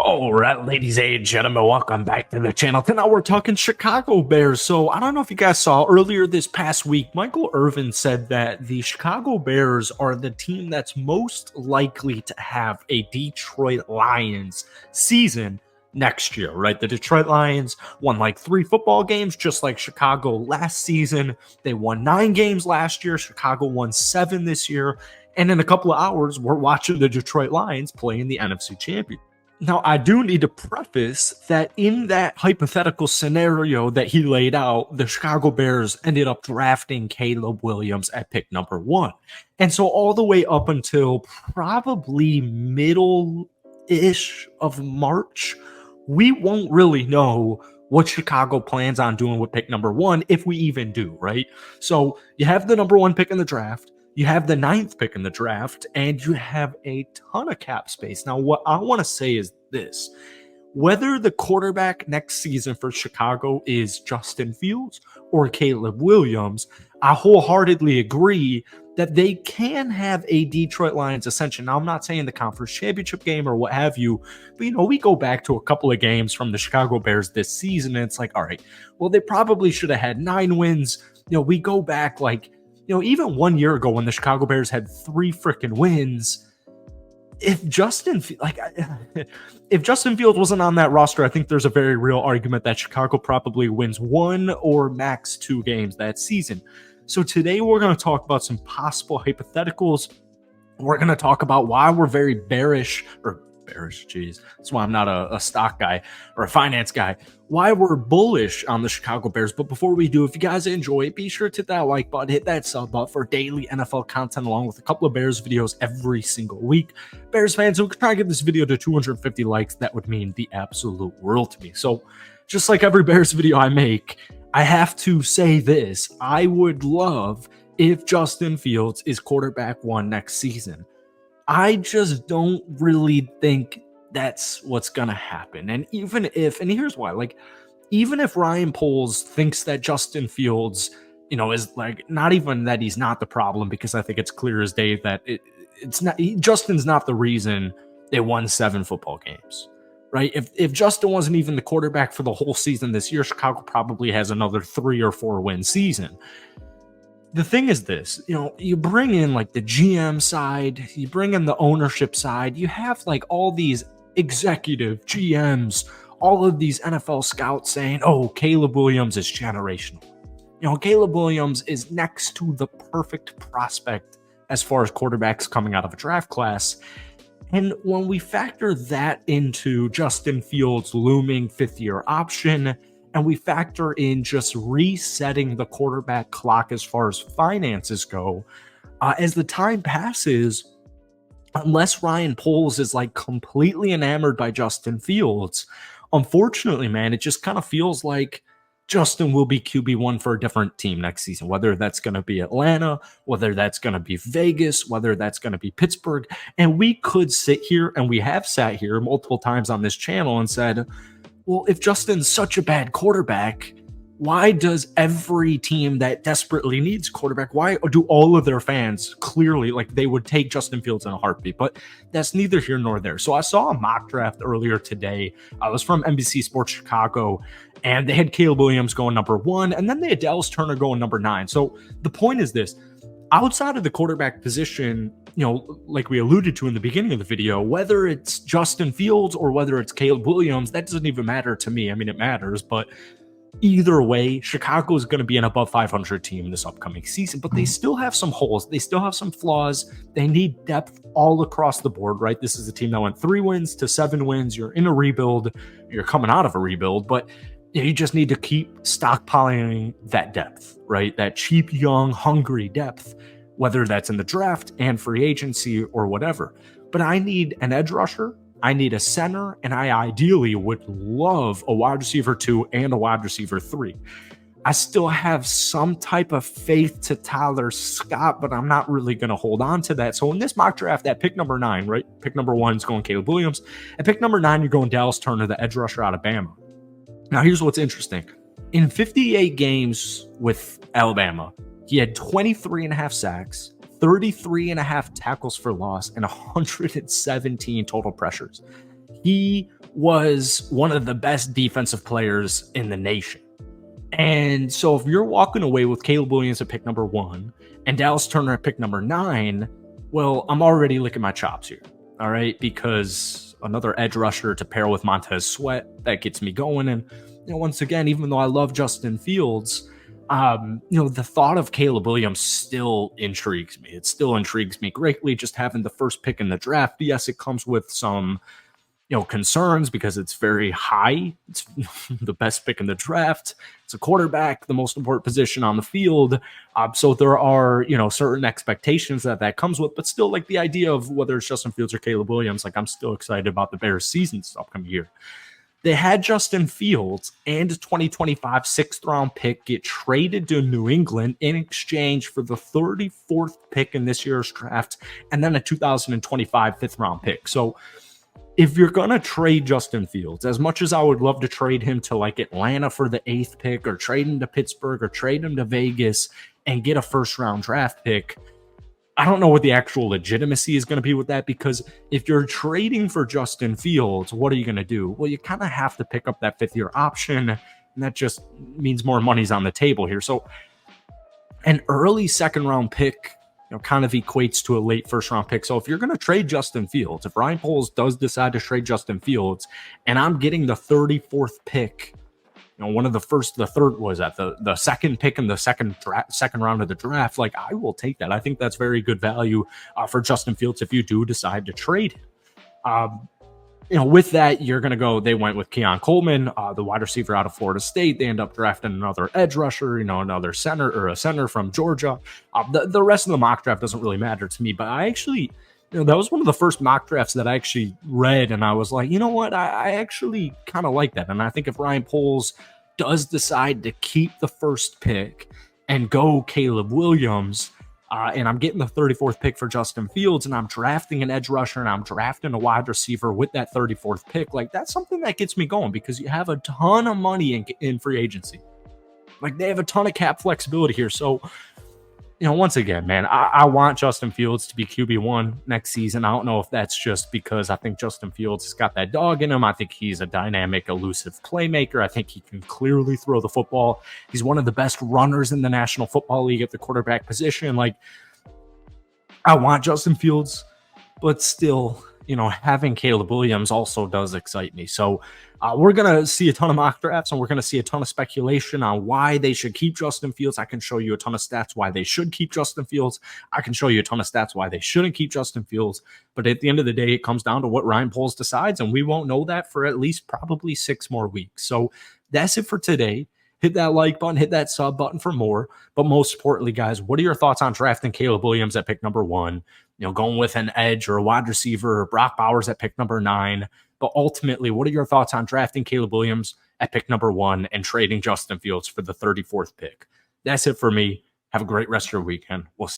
All right, ladies and gentlemen, welcome back to the channel. Tonight we're talking Chicago Bears. So I don't know if you guys saw earlier this past week, Michael Irvin said that the Chicago Bears are the team that's most likely to have a Detroit Lions season next year, right? The Detroit Lions won like 3 football games, just like Chicago last season. They won 9 games last year. Chicago won 7 this year. And in a couple of hours, we're watching the Detroit Lions play in the NFC Championship. Now, I do need to preface that in that hypothetical scenario that he laid out, the Chicago Bears ended up drafting Caleb Williams at pick number 1. And so all the way up until probably middle-ish of March, we won't really know what Chicago plans on doing with pick number 1, if we even do, right? So you have the number 1 pick in the draft. You have the 9th pick in the draft, and you have a ton of cap space. Now, what I want to say is this. Whether the quarterback next season for Chicago is Justin Fields or Caleb Williams, I wholeheartedly agree that they can have a Detroit Lions ascension. Now, I'm not saying the conference championship game or what have you, but, we go back to a couple of games from the Chicago Bears this season, and it's like, all right, well, they probably should have had 9 wins. We go back even 1 year ago when the Chicago Bears had 3 freaking wins, if Justin Fields wasn't on that roster, I think there's a very real argument that Chicago probably wins 1 or max 2 games that season. So today we're going to talk about some possible hypotheticals. We're going to talk about why we're very bearish, geez, that's why I'm not a stock guy or a finance guy, why we're bullish on the Chicago Bears. But before we do, if you guys enjoy it, be sure to hit that like button, hit that sub button for daily NFL content, along with a couple of Bears videos every single week. Bears fans, we could try to get this video to 250 likes. That would mean the absolute world to me. So just like every Bears video I make, I have to say this. I would love if Justin Fields is quarterback 1 next season. I just don't really think that's what's going to happen. And even if, and here's why, even if Ryan Poles thinks that Justin Fields, is not even that he's not the problem, because I think it's clear as day that it's not, Justin's not the reason they won 7 football games, right? If Justin wasn't even the quarterback for the whole season this year, Chicago probably has another 3 or 4 win season. The thing is this, you bring in the GM side, you bring in the ownership side, you have all these executive GMs, all of these NFL scouts saying, oh, Caleb Williams is generational. Caleb Williams is next to the perfect prospect as far as quarterbacks coming out of a draft class. And when we factor that into Justin Fields' looming 5th-year option, and we factor in just resetting the quarterback clock as far as finances go, as the time passes, unless Ryan Poles is completely enamored by Justin Fields, unfortunately, man, it just kind of feels like Justin will be QB1 for a different team next season, whether that's going to be Atlanta, whether that's going to be Vegas, whether that's going to be Pittsburgh. And we could sit here, and we have sat here multiple times on this channel and said, well, if Justin's such a bad quarterback, why does every team that desperately needs quarterback, why do all of their fans clearly, they would take Justin Fields in a heartbeat? But that's neither here nor there. So I saw a mock draft earlier today. I was from NBC Sports Chicago, and they had Caleb Williams going number 1, and then they had Dallas Turner going number 9. So the point is this. Outside of the quarterback position, like we alluded to in the beginning of the video, whether it's Justin Fields or whether it's Caleb Williams, that doesn't even matter to me. I mean, it matters, but either way, Chicago is going to be an above 500 team this upcoming season, but they still have some holes. They still have some flaws. They need depth all across the board, right? This is a team that went 3 wins to 7 wins. You're in a rebuild. You're coming out of a rebuild, but you just need to keep stockpiling that depth, right? That cheap, young, hungry depth, whether that's in the draft and free agency or whatever. But I need an edge rusher, I need a center, and I ideally would love a wide receiver 2 and a wide receiver 3. I still have some type of faith to Tyler Scott, but I'm not really going to hold on to that. So in this mock draft, at pick number 9, right? Pick number 1 is going Caleb Williams. At pick number 9, you're going Dallas Turner, the edge rusher out of Bama. Now, here's what's interesting. In 58 games with Alabama, he had 23 and a half sacks, 33 and a half tackles for loss, and 117 total pressures. He was one of the best defensive players in the nation. And so if you're walking away with Caleb Williams at pick number 1 and Dallas Turner at pick number 9, well, I'm already licking my chops here. All right, because another edge rusher to pair with Montez Sweat, that gets me going. And once again, even though I love Justin Fields, the thought of Caleb Williams still intrigues me. It still intrigues me greatly, just having the first pick in the draft. Yes, it comes with some concerns because it's very high. It's the best pick in the draft. It's a quarterback, the most important position on the field. So there are, certain expectations that comes with, but still, like, the idea of whether it's Justin Fields or Caleb Williams, like, I'm still excited about the Bears season this upcoming year. They had Justin Fields and a 2025 sixth round pick get traded to New England in exchange for the 34th pick in this year's draft and then a 2025 fifth round pick. So if you're going to trade Justin Fields, as much as I would love to trade him to like Atlanta for the 8th pick, or trade him to Pittsburgh, or trade him to Vegas and get a first round draft pick, I don't know what the actual legitimacy is going to be with that, because if you're trading for Justin Fields, what are you going to do? Well, you kind of have to pick up that 5th year option, and that just means more money's on the table here. So an early second round pick kind of equates to a late first round pick. So if you're going to trade Justin Fields, if Ryan Poles does decide to trade Justin Fields, and I'm getting the 34th pick, one of the third was at the second pick in the second round of the draft, like, I will take that. I think that's very good value for Justin Fields if you do decide to trade him. With that, you're going to go, they went with Keon Coleman, the wide receiver out of Florida State. They end up drafting another edge rusher, another center, or a center from Georgia. The rest of the mock draft doesn't really matter to me, but I actually, that was one of the first mock drafts that I actually read, and I was like, you know what, I actually kind of like that. And I think if Ryan Poles does decide to keep the first pick and go Caleb Williams, and I'm getting the 34th pick for Justin Fields, and I'm drafting an edge rusher, and I'm drafting a wide receiver with that 34th pick, like, that's something that gets me going, because you have a ton of money in free agency. Like, they have a ton of cap flexibility here. So, once again, man, I want Justin Fields to be QB1 next season. I don't know if that's just because I think Justin Fields has got that dog in him. I think he's a dynamic, elusive playmaker. I think he can clearly throw the football. He's one of the best runners in the National Football League at the quarterback position. Like, I want Justin Fields, but still, having Caleb Williams also does excite me. So we're going to see a ton of mock drafts, and we're going to see a ton of speculation on why they should keep Justin Fields. I can show you a ton of stats why they should keep Justin Fields. I can show you a ton of stats why they shouldn't keep Justin Fields. But at the end of the day, it comes down to what Ryan Poles decides, and we won't know that for at least probably 6 more weeks. So that's it for today. Hit that like button, hit that sub button for more. But most importantly, guys, what are your thoughts on drafting Caleb Williams at pick number 1? Going with an edge or a wide receiver, or Brock Bowers at pick number 9. But ultimately, what are your thoughts on drafting Caleb Williams at pick number 1 and trading Justin Fields for the 34th pick? That's it for me. Have a great rest of your weekend. We'll see.